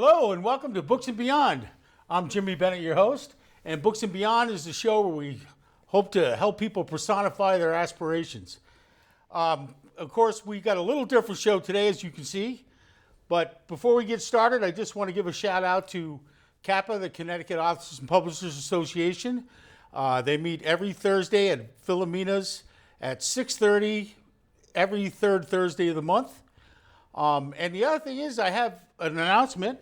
Hello and welcome to Books and Beyond. I'm Jimmy Bennett, your host, and Books and Beyond is the show where we hope to help people personify their aspirations. Of course, we got a little different show today, as you can see, but before we get started, I just want to give a shout out to CAPA, the Connecticut Authors and Publishers Association. They meet every Thursday at Philomena's at 6:30 every third Thursday of the month. And the other thing is I have an announcement.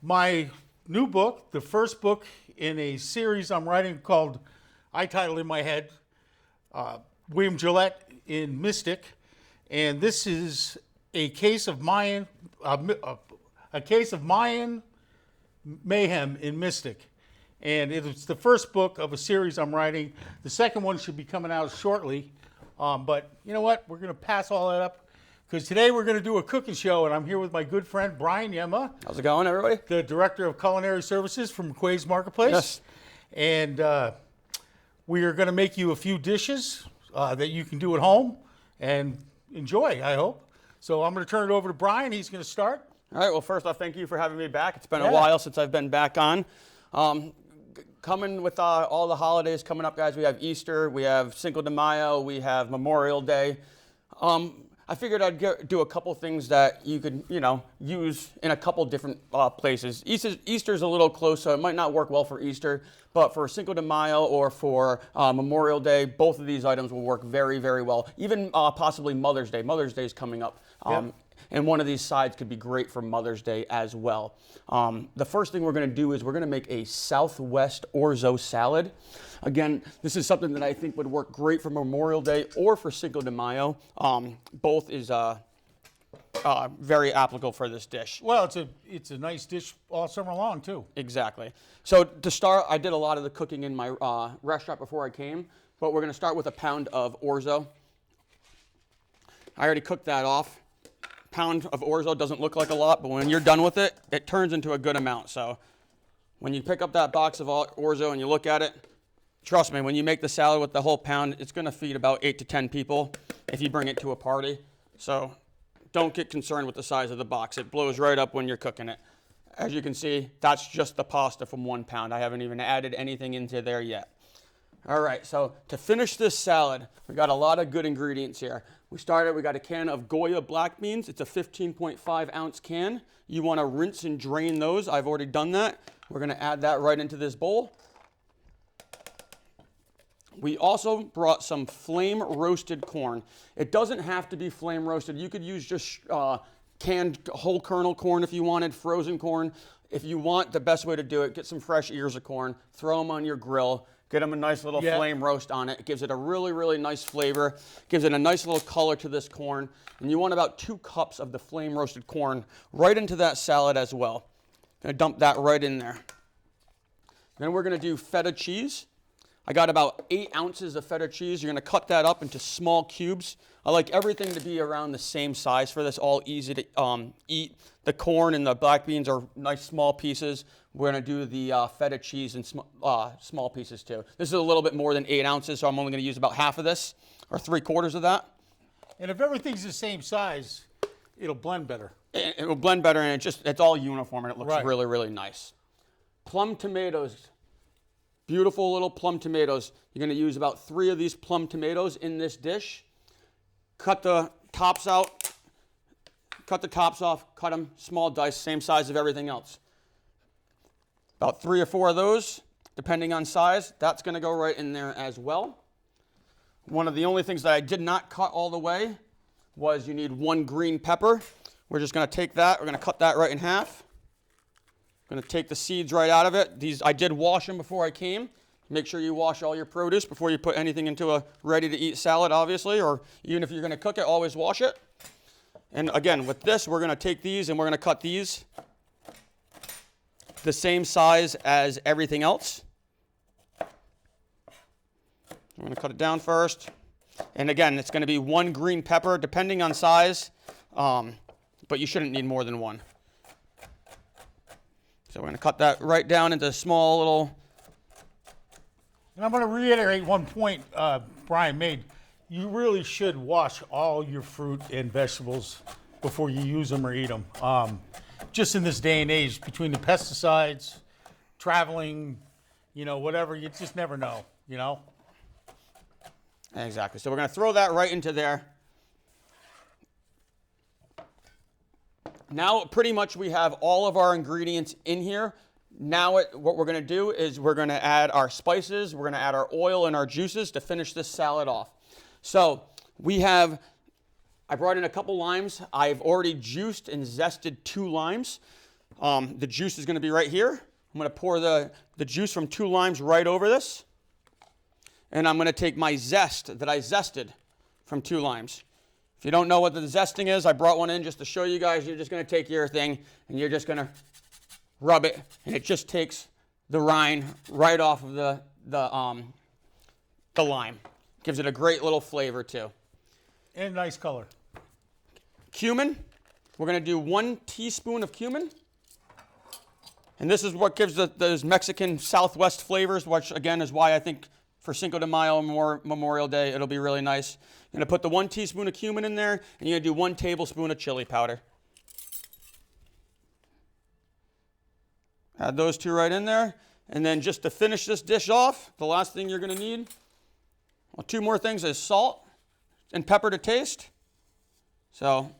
My new book, the first book in a series I'm writing called, I title in my head, William Gillette in Mystic. And this is a case of Mayan mayhem in Mystic. And it's the first book of a series I'm writing. The second one should be coming out shortly. But you know what? We're going to pass all that up because today we're going to do a cooking show, and I'm here with my good friend Bryan Yemma. How's it going, everybody? The Director of Culinary Services from McQuade's Marketplace. Yes. And we are going to make you a few dishes that you can do at home and enjoy, I hope. So I'm going to turn it over to Bryan. He's going to start. All right. Well, first off, thank you for having me back. It's been a while since I've been back on. Coming with all the holidays coming up, guys, we have Easter, we have Cinco de Mayo, we have Memorial Day. I figured I'd do a couple things that you could, use in a couple different places. Easter's a little close, so it might not work well for Easter, but for Cinco de Mayo or for Memorial Day, both of these items will work very, very well. Even possibly Mother's Day. Mother's Day is coming up. And one of these sides could be great for Mother's Day as well. The first thing we're going to do is we're going to make a Southwest Orzo salad. Again, this is something that I think would work great for Memorial Day or for Cinco de Mayo. Both is very applicable for this dish. Well, it's a nice dish all summer long, too. Exactly. So to start, I did a lot of the cooking in my restaurant before I came, but we're going to start with a pound of Orzo. I already cooked that off. Pound of Orzo doesn't look like a lot, but when you're done with it, it turns into a good amount. So when you pick up that box of Orzo and you look at it, trust me, when you make the salad with the whole pound, it's going to feed about 8 to 10 people if you bring it to a party. So don't get concerned with the size of the box. It blows right up when you're cooking it. As you can see, that's just the pasta from 1 pound. I haven't even added anything into there yet. All right, so to finish this salad, we got a lot of good ingredients here. We got a can of Goya black beans. It's a 15.5 ounce can. You want to rinse and drain those. I've already done that. We're going to add that right into this bowl. We also brought some flame roasted corn. It doesn't have to be flame roasted. You could use just canned whole kernel corn if you wanted, frozen corn. If you want, the best way to do it, get some fresh ears of corn, throw them on your grill, get them a nice little flame roast on it. It gives it a really, really nice flavor, gives it a nice little color to this corn. And you want about 2 cups of the flame roasted corn right into that salad as well. Gonna dump that right in there. Then we're gonna do feta cheese. I got about 8 ounces of feta cheese. You're gonna cut that up into small cubes. I like everything to be around the same size for this, all easy to eat. The corn and the black beans are nice small pieces. We're gonna do the feta cheese in small pieces too. This is a little bit more than 8 ounces, so I'm only gonna use about half of this, or 3/4 of that. And if everything's the same size, it'll blend better. It will blend better, and it's all uniform, and it looks really, really nice. Plum tomatoes. Beautiful little plum tomatoes. You're going to use about 3 of these plum tomatoes in this dish. Cut the tops out. Cut the tops off. Cut them small dice, same size of everything else. About 3 or 4 of those, depending on size. That's going to go right in there as well. One of the only things that I did not cut all the way was you need 1 green pepper. We're just going to take that. We're going to cut that right in half. I'm going to take the seeds right out of it. These I did wash them before I came. Make sure you wash all your produce before you put anything into a ready-to-eat salad, obviously, or even if you're going to cook it, always wash it. And again, with this, we're going to take these and we're going to cut these the same size as everything else. I'm going to cut it down first. And again, it's going to be 1 green pepper, depending on size, but you shouldn't need more than 1. So we're going to cut that right down into small little... And I'm going to reiterate one point Bryan made. You really should wash all your fruit and vegetables before you use them or eat them. just in this day and age, between the pesticides, traveling, whatever, you just never know, Exactly. So we're going to throw that right into there. Now, pretty much we have all of our ingredients in here. Now what we're going to do is we're going to add our spices, we're going to add our oil and our juices to finish this salad off. So I brought in a couple limes. I've already juiced and zested 2 limes. The juice is going to be right here. I'm going to pour the juice from 2 limes right over this. And I'm going to take my zest that I zested from 2 limes. If you don't know what the zesting is, I brought one in just to show you guys. You're just going to take your thing and you're just going to rub it, and it just takes the rind right off of the lime. Gives it a great little flavor too. And a nice color. Cumin. We're going to do 1 teaspoon of cumin. And this is what gives those Mexican Southwest flavors, which again is why I think for Cinco de Mayo or Memorial Day, it'll be really nice. You're going to put the 1 teaspoon of cumin in there, and you're going to do 1 tablespoon of chili powder. Add those 2 right in there. And then just to finish this dish off, the last thing you're going to need, well, 2 more things is salt and pepper to taste. So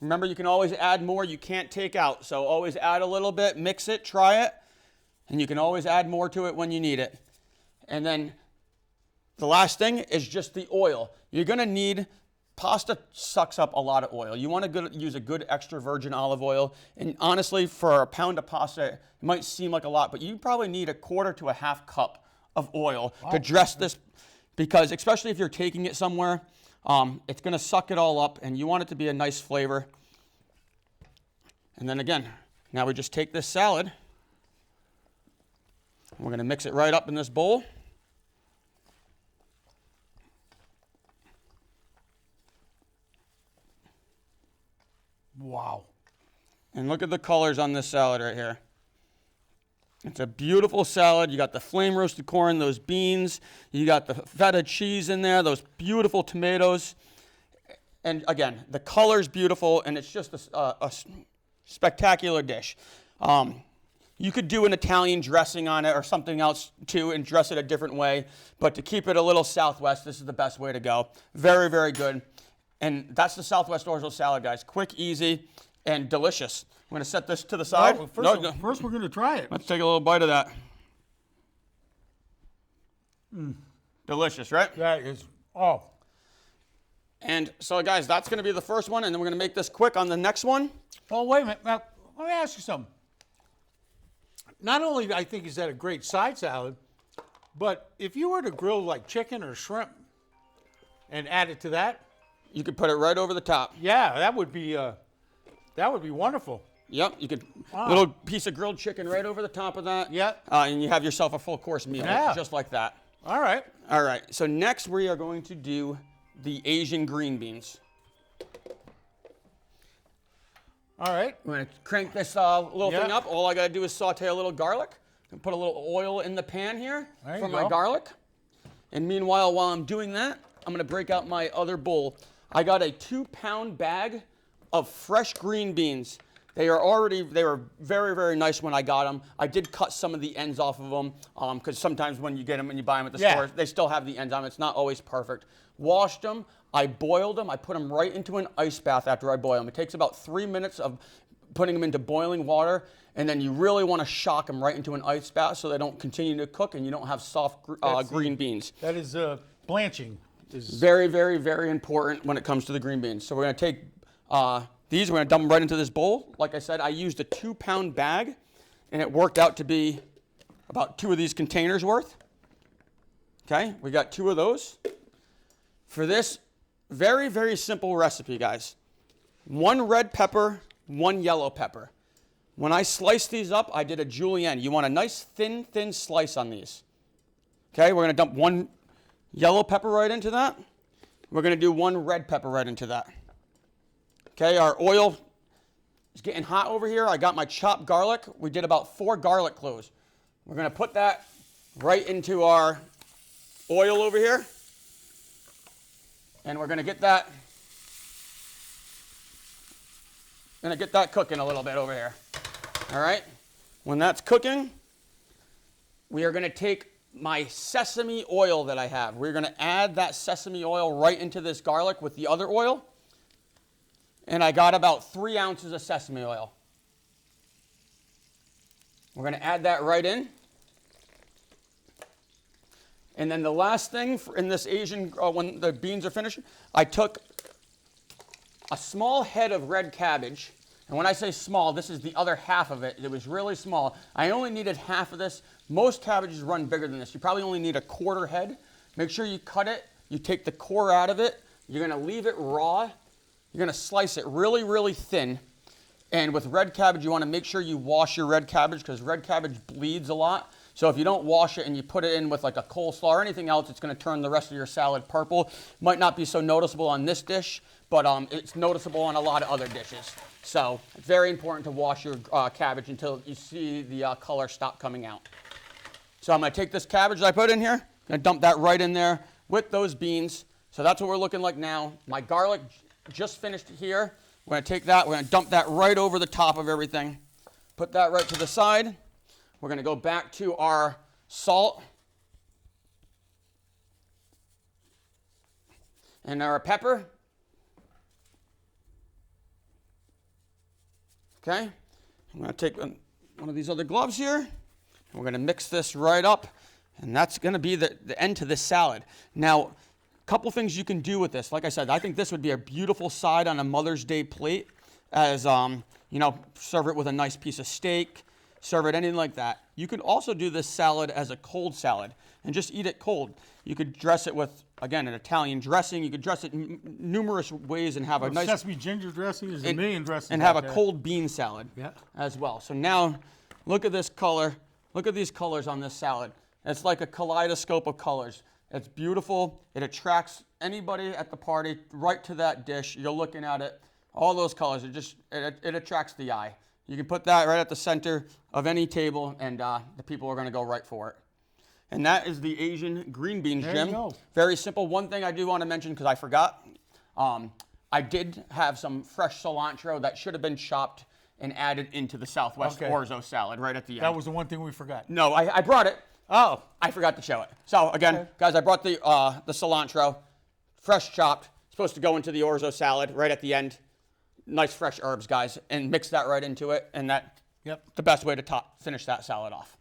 remember, you can always add more. You can't take out. So always add a little bit, mix it, try it, and you can always add more to it when you need it. And then the last thing is just the oil. You're going to need, pasta sucks up a lot of oil. You want to use a good extra virgin olive oil. And honestly, for a pound of pasta, it might seem like a lot, but you probably need 1/4 to 1/2 cup of oil to dress this, because especially if you're taking it somewhere, it's going to suck it all up, and you want it to be a nice flavor. And then again, now we just take this salad, and we're going to mix it right up in this bowl. Wow. And look at the colors on this salad right here. It's a beautiful salad. You got the flame roasted corn, those beans. You got the feta cheese in there, those beautiful tomatoes. And again, the color's beautiful, and it's just a spectacular dish. You could do an Italian dressing on it or something else too and dress it a different way. But to keep it a little Southwest, this is the best way to go. Very, very good. And that's the Southwest Orzo salad, guys. Quick, easy, and delicious. I'm going to set this to the side. First we're going to try it. Let's take a little bite of that. Delicious, right? That is, oh. And so, guys, that's going to be the first one, and then we're going to make this quick on the next one. Oh, wait a minute. Now, let me ask you something. Not only do I think is that a great side salad, but if you were to grill like chicken or shrimp and add it to that, You could put it right over the top. yeah, that would be wonderful. Yep, you could little piece of grilled chicken right over the top of that. Yep. And you have yourself a full course meal, Yeah. just like that. All right. All right, so next we are going to do the Asian green beans. All right. I'm going to crank this little thing Yeah. up. All I got to do is saute a little garlic. And put a little oil in the pan here There you for my go. garlic. And meanwhile, while I'm doing that, I'm going to break out my other bowl. I got a 2-pound bag of fresh green beans. They were very, very nice when I got them. I did cut some of the ends off of them because sometimes when you get them and you buy them at the Yeah. store, they still have the ends on them. It's not always perfect. Washed them. I boiled them. I put them right into an ice bath after I boil them. It takes about 3 minutes of putting them into boiling water, and then you really want to shock them right into an ice bath so they don't continue to cook and you don't have soft green beans. That is blanching. Very, very, very important when it comes to the green beans. So we're going to take these, we're going to dump them right into this bowl. Like I said, I used a 2-pound bag, and it worked out to be about 2 of these containers worth. Okay, we got 2 of those. For this very, very simple recipe, guys, 1 red pepper, 1 yellow pepper. When I sliced these up, I did a julienne. You want a nice thin slice on these. Okay, we're going to dump 1 yellow pepper right into that. We're going to do 1 red pepper right into that. Okay, our oil is getting hot over here. I got my chopped garlic. We did about 4 garlic cloves. We're going to put that right into our oil over here. And we're going to get that gonna get that cooking a little bit over here. All right, when that's cooking, we are gonna take my sesame oil that I have. We're gonna add that sesame oil right into this garlic with the other oil. And I got about 3 ounces of sesame oil. We're gonna add that right in. And then the last thing in this Asian, when the beans are finished, I took a small head of red cabbage. And when I say small, this is the other half of it. It was really small. I only needed half of this. Most cabbages run bigger than this. You probably only need a quarter head. Make sure you cut it. You take the core out of it. You're gonna leave it raw. You're gonna slice it really, really thin. And with red cabbage, you wanna make sure you wash your red cabbage because red cabbage bleeds a lot. So if you don't wash it and you put it in with like a coleslaw or anything else, it's going to turn the rest of your salad purple. Might not be so noticeable on this dish, but it's noticeable on a lot of other dishes. So it's very important to wash your cabbage until you see the color stop coming out. So I'm going to take this cabbage that I put in here, I'm going to dump that right in there with those beans. So that's what we're looking like now. My garlic just finished here. We're going to take that, we're going to dump that right over the top of everything. Put that right to the side. We're going to go back to our salt and our pepper. Okay, I'm going to take one of these other gloves here, and we're going to mix this right up, and that's going to be the end to this salad. Now, a couple things you can do with this. Like I said, I think this would be a beautiful side on a Mother's Day plate as, serve it with a nice piece of steak. Serve it anything like that. You could also do this salad as a cold salad and just eat it cold. You could dress it with, again, an Italian dressing. You could dress it numerous ways and have a nice sesame ginger dressing. There's a million dressings. And have a cold bean salad yeah. as well. So now, look at this color. Look at these colors on this salad. It's like a kaleidoscope of colors. It's beautiful. It attracts anybody at the party right to that dish. You're looking at it. All those colors. It attracts the eye. You can put that right at the center of any table, and the people are going to go right for it. And that is the Asian green beans, there Jim. You go. Very simple. One thing I do want to mention, because I forgot, I did have some fresh cilantro that should have been chopped and added into the Southwest Orzo salad right at the end. That was the one thing we forgot. No, I brought it. Oh. I forgot to show it. So again, guys, I brought the cilantro, fresh chopped, supposed to go into the Orzo salad right at the end. Nice fresh herbs, guys, and mix that right into it, and that's the best way to finish that salad off.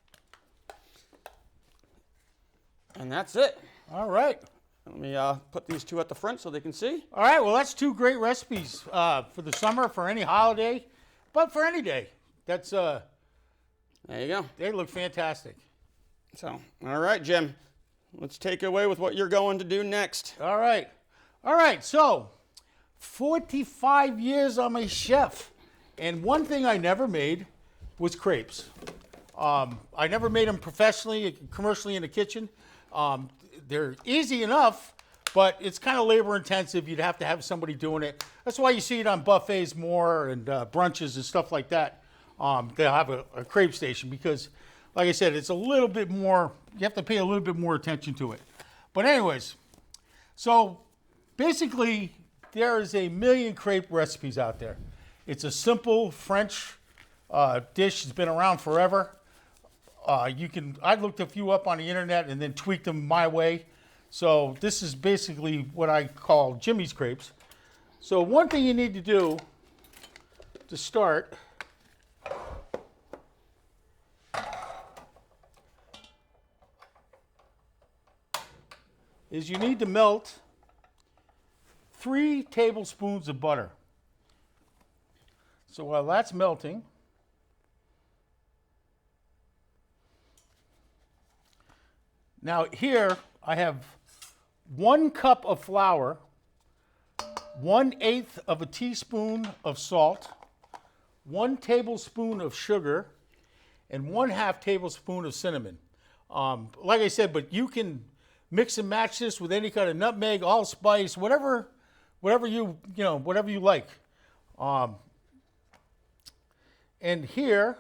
And that's it. All right. Let me put these two at the front so they can see. All right, well, that's 2 great recipes for the summer, for any holiday, but for any day. That's there you go. They look fantastic. So, all right, Jim, let's take away with what you're going to do next. All right, so 45 years I'm a chef, and one thing I never made was crepes. I never made them professionally, commercially in the kitchen. They're easy enough, but it's kind of labor intensive. You'd have to have somebody doing it. That's why you see it on buffets more and brunches and stuff like that. They'll have a crepe station because, like I said, it's a little bit more, you have to pay a little bit more attention to it. But anyways, so basically, there is a million crepe recipes out there. It's a simple French dish. It's been around forever. I looked a few up on the internet and then tweaked them my way. So this is basically what I call Jimmy's crepes. So one thing you need to do to start is you need to melt 3 tablespoons of butter. So while that's melting, now here I have 1 cup of flour, 1/8 of a teaspoon of salt, 1 tablespoon of sugar, and 1/2 tablespoon of cinnamon. Like I said, but you can mix and match this with any kind of nutmeg, allspice, whatever you like. And here,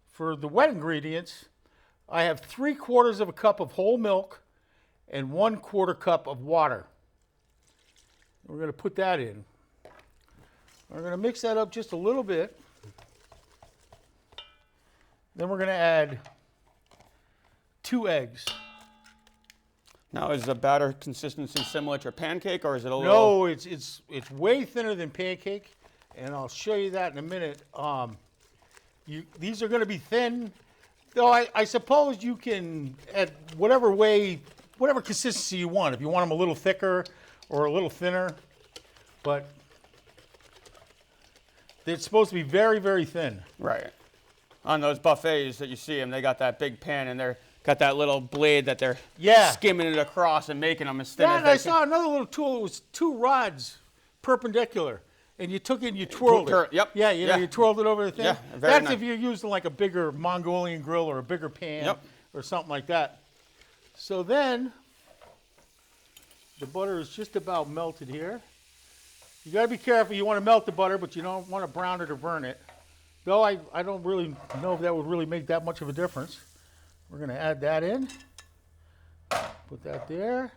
for the wet ingredients, I have 3/4 cup of whole milk and 1/4 cup of water. We're going to put that in. We're going to mix that up just a little bit. Then we're going to add 2 eggs. Now, is the batter consistency similar to a pancake, or is it a little? No, it's way thinner than pancake, and I'll show you that in a minute. These are going to be thin, though. I suppose you can add whatever consistency you want. If you want them a little thicker or a little thinner, but they're supposed to be very, very thin. Right. On those buffets that you see them, they got that big pan, and they're got that little blade that they're skimming it across and making them as thin as they I can. saw another little tool. It was 2 rods perpendicular, and you took it and you twirled it. Yep. Yeah, you twirled it over the thing. Yeah, That's nice. if you're using like a bigger Mongolian grill or a bigger pan or something like that. So then the butter is just about melted here. You got to be careful. You want to melt the butter, but you don't want to brown it or burn it. Though I don't really know if that would really make that much of a difference. We're going to add that in. Put that there.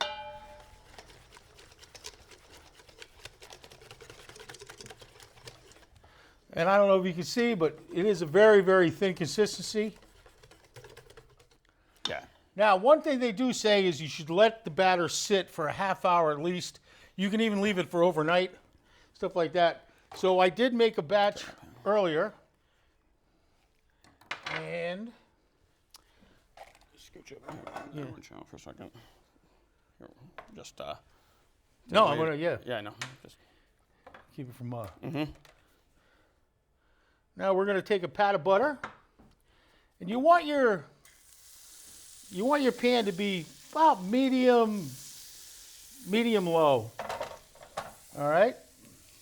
And I don't know if you can see, but it is a very, very thin consistency. Yeah. Now, one thing they do say is you should let the batter sit for a half hour at least. You can even leave it for overnight, stuff like that. So I did make a batch earlier. And Scooch over here for a second. Here, just no, I'm gonna Yeah, I know. Just keep it from Now we're gonna take a pat of butter, and you want your pan to be about medium low. All right.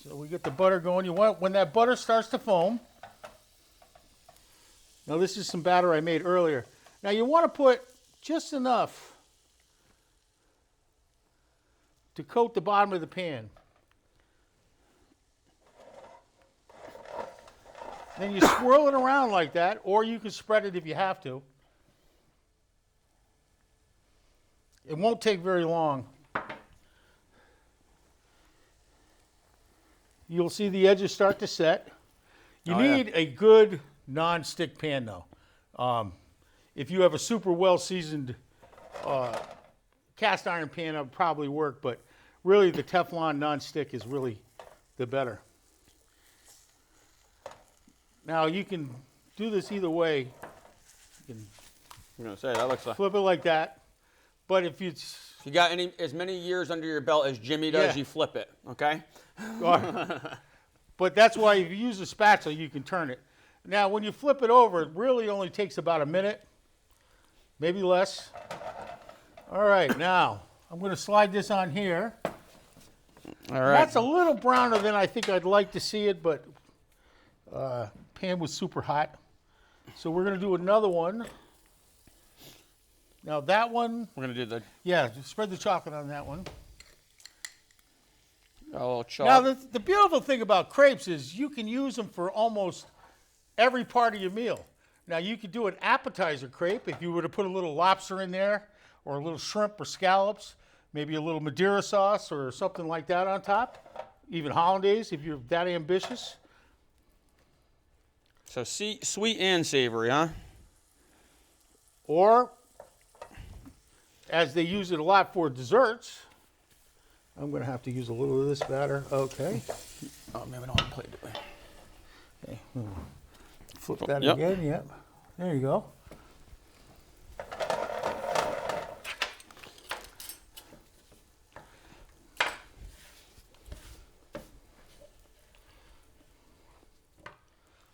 So we get the butter going. You want when that butter starts to foam. Now this is some batter I made earlier. Now you want to put just enough to coat the bottom of the pan. Then you swirl it around like that, or you can spread it if you have to. It won't take very long. You'll see the edges start to set. You need a good non-stick pan though. If you have a super well-seasoned cast iron pan, it would probably work, but really the Teflon non-stick is really the better. Now you can do this either way. You can I'm gonna say that looks like. flip it like that, but if it's If you got as many years under your belt as Jimmy does, you flip it. Okay. but that's why if you use a spatula, you can turn it. Now, when you flip it over, it really only takes about a minute, maybe less. All right, now I'm going to slide this on here. All right. That's a little browner than I think I'd like to see it, but pan was super hot. So we're going to do another one. Now that one, We're gonna do the just spread the chocolate on that one. a little Now chalk. the beautiful thing about crepes is you can use them for almost every part of your meal. Now you could do an appetizer crepe if you were to put a little lobster in there, or a little shrimp or scallops, maybe a little Madeira sauce or something like that on top. Even hollandaise if you're that ambitious. So sweet and savory, huh? Or, as they use it a lot for desserts, I'm going to have to use a little of this batter. Okay. Oh man, we don't have a plate, do we? Okay. Flip that Yep. again. Yep. There you go.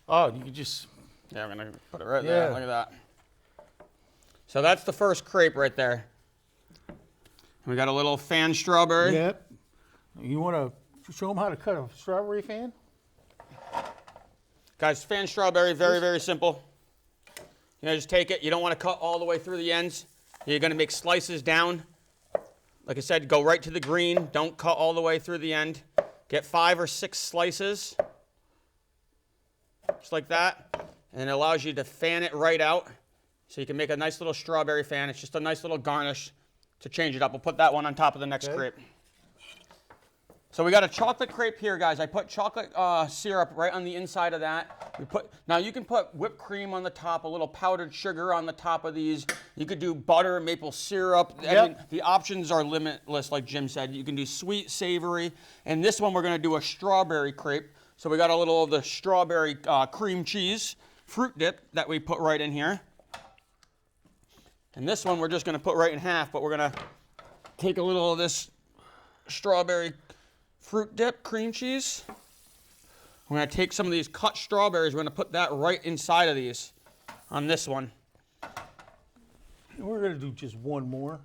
Oh, you can just. Yeah, I'm gonna put it right there. Look at that. So that's the first crepe right there. We got a little fan strawberry. Yep. You want to show them how to cut a strawberry fan? Guys, fan strawberry, very, very simple. You know, just take it. You don't want to cut all the way through the ends. You're going to make slices down. Like I said, go right to the green. Don't cut all the way through the end. Get 5 or 6 slices. Just like that. And it allows you to fan it right out. So you can make a nice little strawberry fan. It's just a nice little garnish to change it up. We'll put that one on top of the next crepe. So we got a chocolate crepe here, guys. I put chocolate syrup right on the inside of that. Now you can put whipped cream on the top, a little powdered sugar on the top of these. You could do butter, maple syrup. Yep. I mean, the options are limitless, like Jim said. You can do sweet, savory. And this one, we're gonna do a strawberry crepe. So we got a little of the strawberry cream cheese fruit dip that we put right in here. And this one, we're just gonna put right in half, but we're gonna take a little of this strawberry fruit dip cream cheese. We're going to take some of these cut strawberries. We're going to put that right inside of these on this one. We're going to do just one more.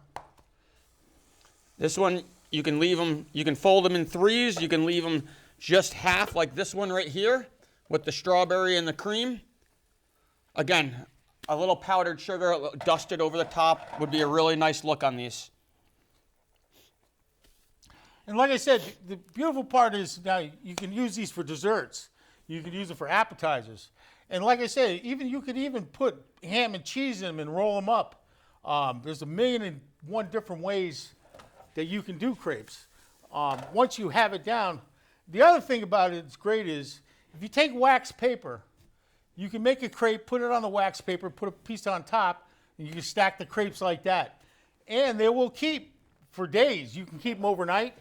This one, you can leave them, you can fold them in threes. You can leave them just half like this one right here with the strawberry and the cream. Again, a little powdered sugar dusted over the top would be a really nice look on these. And like I said, the beautiful part is now you can use these for desserts. You can use them for appetizers. And like I said, you could even put ham and cheese in them and roll them up. There's 1,000,001 different ways that you can do crepes. Once you have it down, the other thing about it that's great is if you take wax paper, you can make a crepe, put it on the wax paper, put a piece on top, and you can stack the crepes like that. And they will keep for days. You can keep them overnight.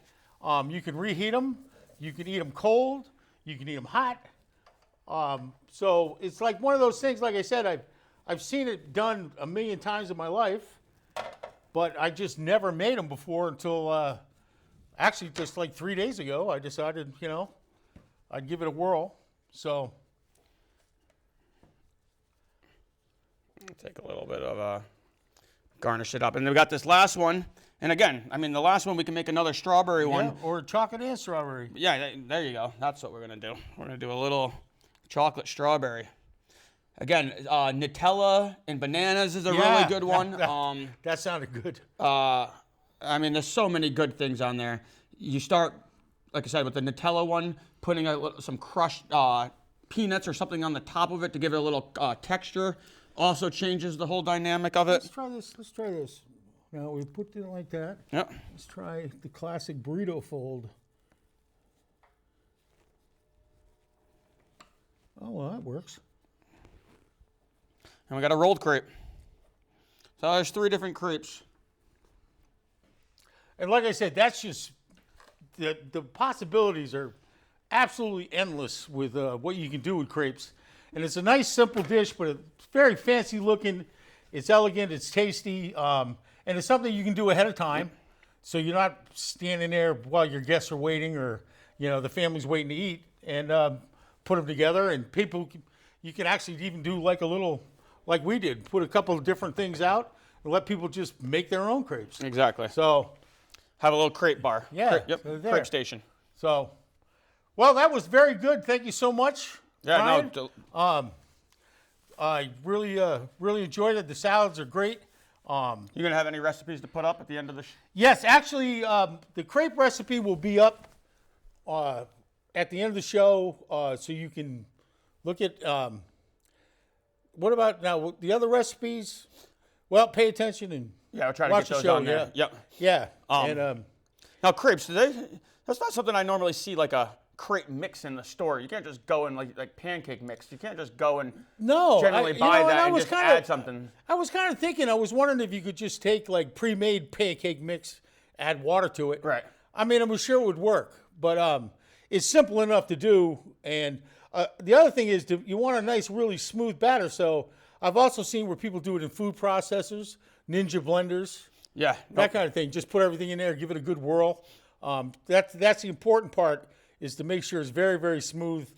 You can reheat them. You can eat them cold. You can eat them hot. So it's like one of those things, like I said, I've seen it done 1,000,000 times in my life, but I just never made them before until actually just like 3 days ago. I decided, I'd give it a whirl. So take a little bit of garnish it up. And then we got this last one. And again, I mean, the last one, we can make another strawberry one. Or chocolate and strawberry. Yeah, there you go. That's what we're going to do. We're going to do a little chocolate strawberry. Again, Nutella and bananas is a really good one. That sounded good. I mean, there's so many good things on there. You start, like I said, with the Nutella one, putting some crushed peanuts or something on the top of it to give it a little texture. Also changes the whole dynamic of it. Let's try this. Now we put it like that. Yep. Let's try the classic burrito fold. Oh, well, that works. And we got a rolled crepe. So there's 3 different crepes. And like I said, that's just the possibilities are absolutely endless with what you can do with crepes. And it's a nice, simple dish, but it's very fancy looking. It's elegant. It's tasty. And it's something you can do ahead of time, so you're not standing there while your guests are waiting or, the family's waiting to eat, and put them together. And you can actually even do like a little, like we did, put a couple of different things out and let people just make their own crepes. Exactly. So have a little crepe bar. Yeah. So crepe station. So, well, that was very good. Thank you so much. Yeah, Bryan. I really enjoyed it. The salads are great. You gonna have any recipes to put up at the end of the? Yes, actually, the crepe recipe will be up at the end of the show, so you can look at. What about now the other recipes? Well, pay attention and I'll try to watch get those the show. on there. Yep. Yeah. Now crepes, that's not something I normally see like a crepe mix in the store. You can't just go and like pancake mix. You can't just go and generally buy that and just add something. I was kind of thinking, I was wondering if you could just take like pre-made pancake mix, add water to it. Right. I mean, I'm sure it would work, but it's simple enough to do. And the other thing is you want a nice, really smooth batter. So I've also seen where people do it in food processors, Ninja blenders. Yeah. That kind of thing. Just put everything in there, give it a good whirl. That's the important part, is to make sure it's very, very smooth.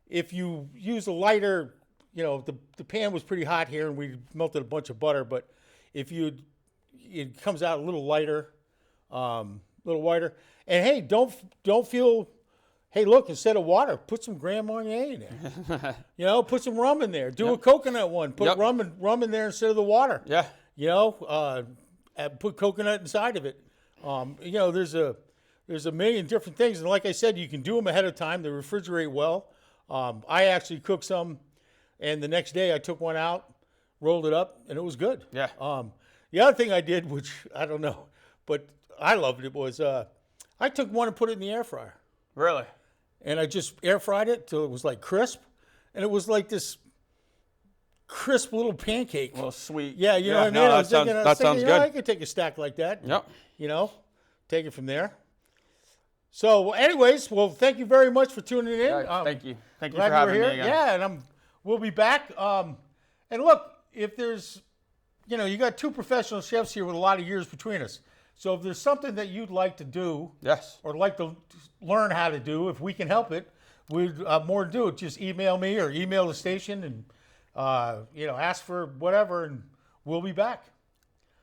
If you use a lighter, the pan was pretty hot here and we melted a bunch of butter, but it comes out a little lighter, little whiter. And hey, don't feel, hey, look, instead of water, put some Grand Marnier in there. Put some rum in there. Do a coconut one. Put rum in there instead of the water. Yeah. Put coconut inside of it. There's a million different things, and like I said, you can do them ahead of time. They refrigerate well. I actually cooked some, and the next day I took one out, rolled it up, and it was good. Yeah. The other thing I did, which I don't know, but I loved it, was I took one and put it in the air fryer. Really? And I just air fried it till it was like crisp. And it was like this crisp little pancake. A little sweet. Yeah, you know what I mean? No, I was thinking, sounds you know, good. I could take a stack like that. Yep. You know, take it from there. So, anyways, well, thank you very much for tuning in. Thank you. Thank you Glad for having you were me here. again. Yeah, and we'll be back. And look, if there's, you know, you got two professional chefs here with a lot of years between us. So if there's something that you'd like to do, Yes. or like to learn how to do, if we can help it, we'd more to do it. Just email me or email the station and, you know, ask for whatever, and we'll be back.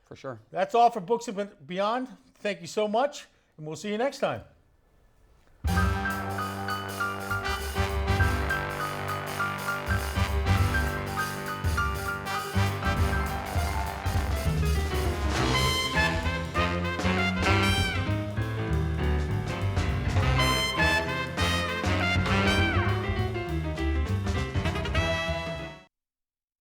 For sure. That's all for Books and Beyond. Thank you so much, and we'll see you next time.